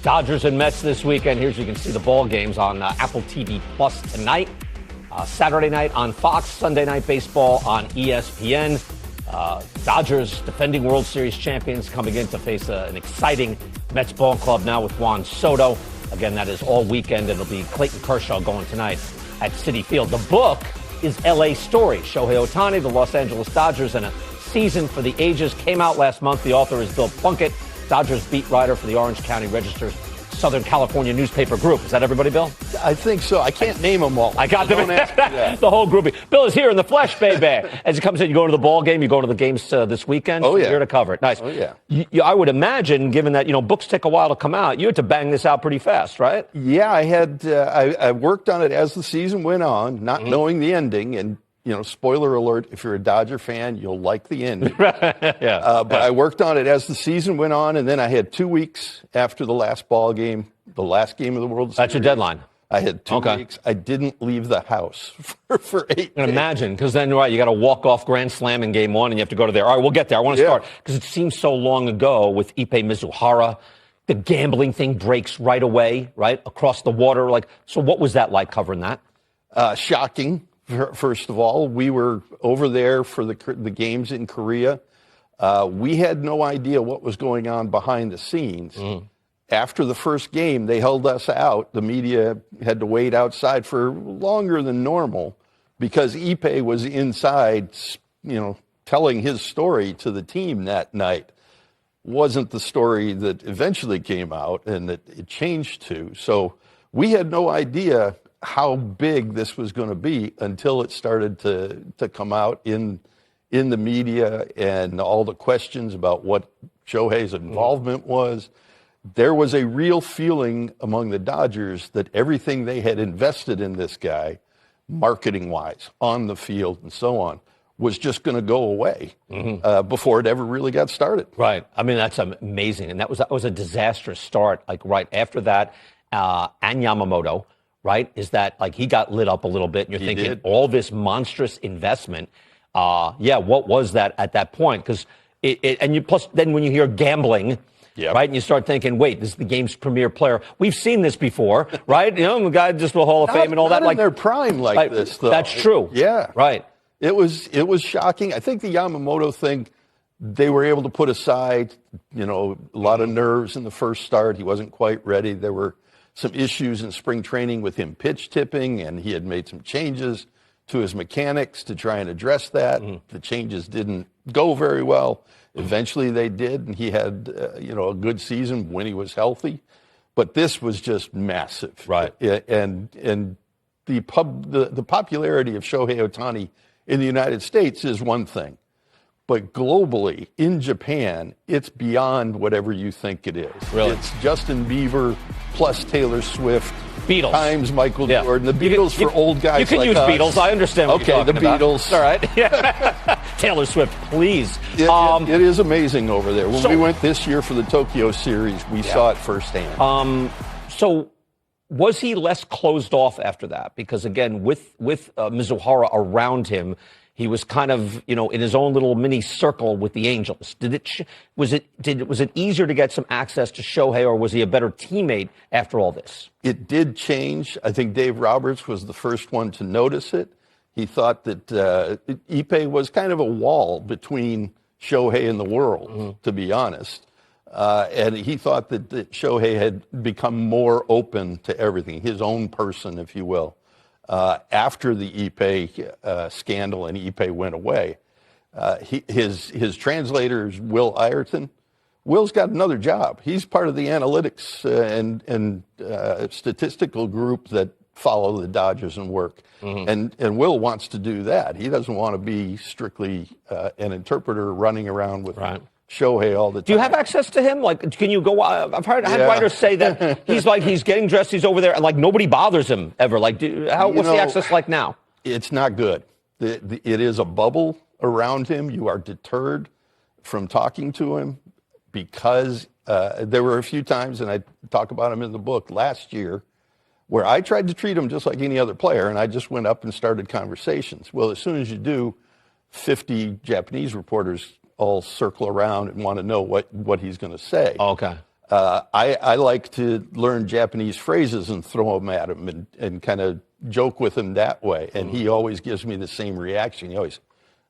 Dodgers and Mets this weekend. Here's where you can see the ball games on Apple TV Plus tonight. Saturday night on Fox. Sunday Night Baseball on ESPN. Dodgers, defending World Series champions, coming in to face an exciting Mets ball club now with Juan Soto. Again, that is all weekend. It'll be Clayton Kershaw going tonight at Citi Field. The book is L.A. Story. Shohei Ohtani, the Los Angeles Dodgers, and a season for the ages came out last month. The author is Bill Plunkett, Dodgers beat writer for the Orange County Register's Southern California newspaper group. Is that everybody, Bill? I think so. I can't name them all. I got them. The whole group. Bill is here in the flesh, baby. As he comes in, you go to the ball game. You go to the games this weekend. Oh, yeah. You're here to cover it. Nice. Oh, yeah. I would imagine, given that, books take a while to come out, you had to bang this out pretty fast, right? Yeah, I had. I worked on it as the season went on, not knowing the ending. And, spoiler alert, if you're a Dodger fan, you'll like the ending. But I worked on it as the season went on, and then I had 2 weeks after the last ball game, the last game of the World Series. That's your deadline. I had 2 weeks. I didn't leave the house for 8 days. I can imagine, because then, you got to walk off Grand Slam in game one, and you have to go to there. All right, we'll get there. I want to start, because it seems so long ago with Ippei Mizuhara. The gambling thing breaks right away, right, across the water. So what was that like covering that? Shocking, first of all. We were over there for the games in Korea. We had no idea what was going on behind the scenes. After the first game, they held us out. The media had to wait outside for longer than normal because Ippei was inside, telling his story to the team that night. Wasn't the story that eventually came out and that it changed to. So we had no idea how big this was going to be until it started to come out in the media and all the questions about what Shohei's involvement was. There was a real feeling among the Dodgers that everything they had invested in this guy, marketing-wise, on the field and so on, was just going to go away before it ever really got started. Right. I mean, that's amazing. And that was a disastrous start, right after that. And Yamamoto, right, is that, he got lit up a little bit, and you're thinking, all this monstrous investment, what was that at that point? Because plus, then when you hear gambling, right? And you start thinking, wait, this is the game's premier player. We've seen this before, right? The guy just the Hall of Fame and all that. Not in their prime like this, though. That's true. Yeah. Right. It was shocking. I think the Yamamoto thing, they were able to put aside, a lot of nerves in the first start. He wasn't quite ready. There were some issues in spring training with him pitch tipping, and he had made some changes to his mechanics to try and address that. The changes didn't go very well. Eventually they did, and he had, a good season when he was healthy. But this was just massive. Right. And the popularity of Shohei Ohtani in the United States is one thing. But globally, in Japan, it's beyond whatever you think it is. Really? It's Justin Bieber plus Taylor Swift Beatles times Michael Jordan. The Beatles for old guys. You can use Beatles. I understand what you're talking about. Beatles. All right. Taylor Swift, please. It is amazing over there. When we went this year for the Tokyo series, we saw it firsthand. So was he less closed off after that? Because again, with Mizuhara around him, he was kind of, in his own little mini circle with the Angels. Was it easier to get some access to Shohei, or was he a better teammate after all this? It did change. I think Dave Roberts was the first one to notice it. He thought that Ippei was kind of a wall between Shohei and the world, to be honest. And he thought that Shohei had become more open to everything, his own person, if you will. After the Ippei scandal and Ippei went away, his translator is Will Ireton. Will's got another job. He's part of the analytics and statistical group that follow the Dodgers and work. And Will wants to do that. He doesn't want to be strictly an interpreter running around with Shohei all the time. Do you have access to him? Can you go? I've had writers say that he's getting dressed, he's over there, and nobody bothers him ever. What's the access like now? It's not good. It is a bubble around him. You are deterred from talking to him because there were a few times, and I talk about him in the book last year, where I tried to treat him just like any other player, and I just went up and started conversations. Well, as soon as you do, 50 Japanese reporters all circle around and want to know what he's going to say. Okay. I like to learn Japanese phrases and throw them at him and kind of joke with him that way. And he always gives me the same reaction. He always,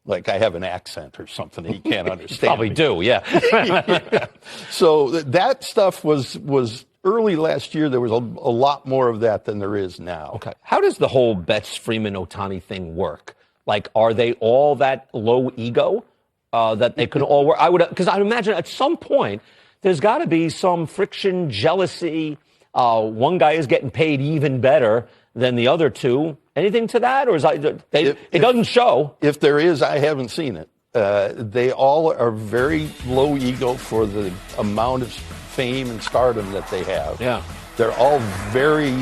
like I have an accent or something he can't understand. Probably do, yeah. Yeah. So that stuff was early last year. There was a lot more of that than there is now. Okay. How does the whole Betts, Freeman, Ohtani thing work? Like, are they all that low ego that they can all work? Because I would imagine at some point there's got to be some friction, jealousy. One guy is getting paid even better than the other two. Anything to that, or is it doesn't show? If there is, I haven't seen it. They all are very low ego for the amount of fame and stardom that they have. Yeah, they're all very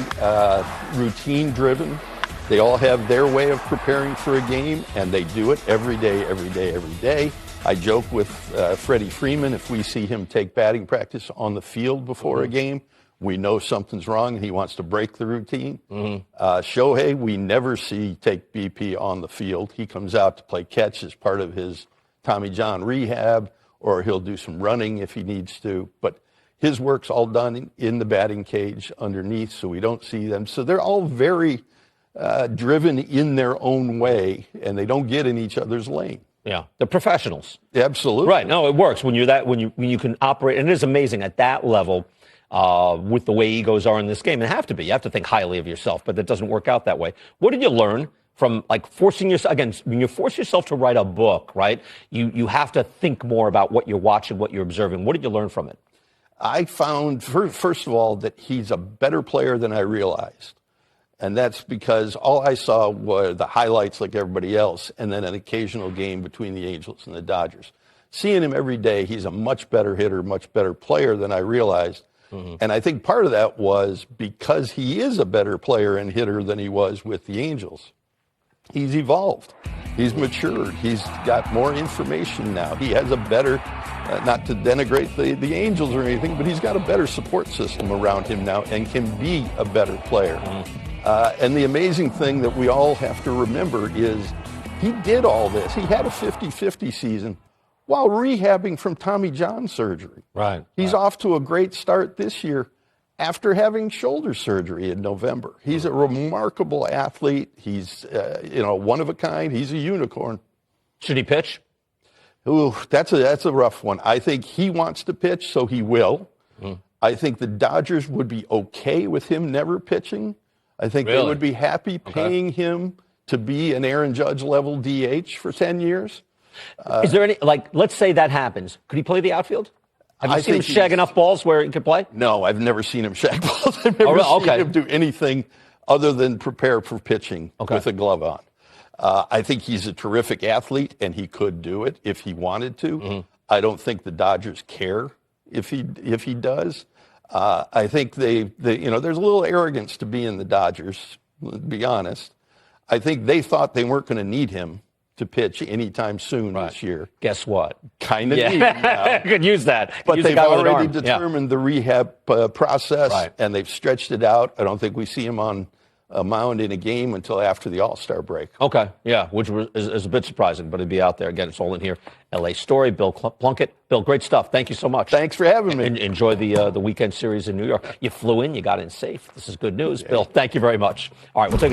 routine driven. They all have their way of preparing for a game, and they do it every day, every day, every day. I joke with Freddie Freeman, if we see him take batting practice on the field before a game, we know something's wrong and he wants to break the routine. Shohei, we never see take BP on the field. He comes out to play catch as part of his Tommy John rehab, or he'll do some running if he needs to. But his work's all done in the batting cage underneath, so we don't see them. So they're all very driven in their own way, and they don't get in each other's lane. Yeah, they're professionals. Absolutely. Right. No, it works when you can operate, and it is amazing at that level. With the way egos are in this game, and have to be. You have to think highly of yourself, but that doesn't work out that way. What did you learn from forcing yourself, again, when you force yourself to write a book, right? You have to think more about what you're watching, what you're observing. What did you learn from it? I found, first of all, that he's a better player than I realized. And that's because all I saw were the highlights like everybody else, and then an occasional game between the Angels and the Dodgers. Seeing him every day, he's a much better hitter, much better player than I realized. And I think part of that was because he is a better player and hitter than he was with the Angels. He's evolved. He's matured. He's got more information now. He has a better, not to denigrate the Angels or anything, but he's got a better support system around him now and can be a better player. And the amazing thing that we all have to remember is he did all this. He had a 50-50 season while rehabbing from Tommy John surgery. Right. He's off to a great start this year after having shoulder surgery in November. He's a remarkable athlete. He's, one of a kind. He's a unicorn. Should he pitch? Ooh, that's a rough one. I think he wants to pitch, so he will. I think the Dodgers would be okay with him never pitching. I think they would be happy paying him to be an Aaron Judge level DH for 10 years. Is there any, let's say that happens. Could he play the outfield? Have you seen him shag enough balls where he could play? No, I've never seen him shag balls. I've never seen him do anything other than prepare for pitching with a glove on. I think he's a terrific athlete, and he could do it if he wanted to. I don't think the Dodgers care if he does. I think there's a little arrogance to be in the Dodgers, to be honest. I think they thought they weren't going to need him to pitch anytime soon this year. Guess what? Kind of need him now. Could use that. But they've already determined the rehab process, and they've stretched it out. I don't think we see him on a mound in a game until after the All-Star break. Okay, yeah, which is a bit surprising, but it'd be out there. Again, it's all in here. L.A. Story, Bill Plunkett. Bill, great stuff. Thank you so much. Thanks for having me. Enjoy the weekend series in New York. You flew in, you got in safe. This is good news, Bill. Thank you very much. All right, we'll take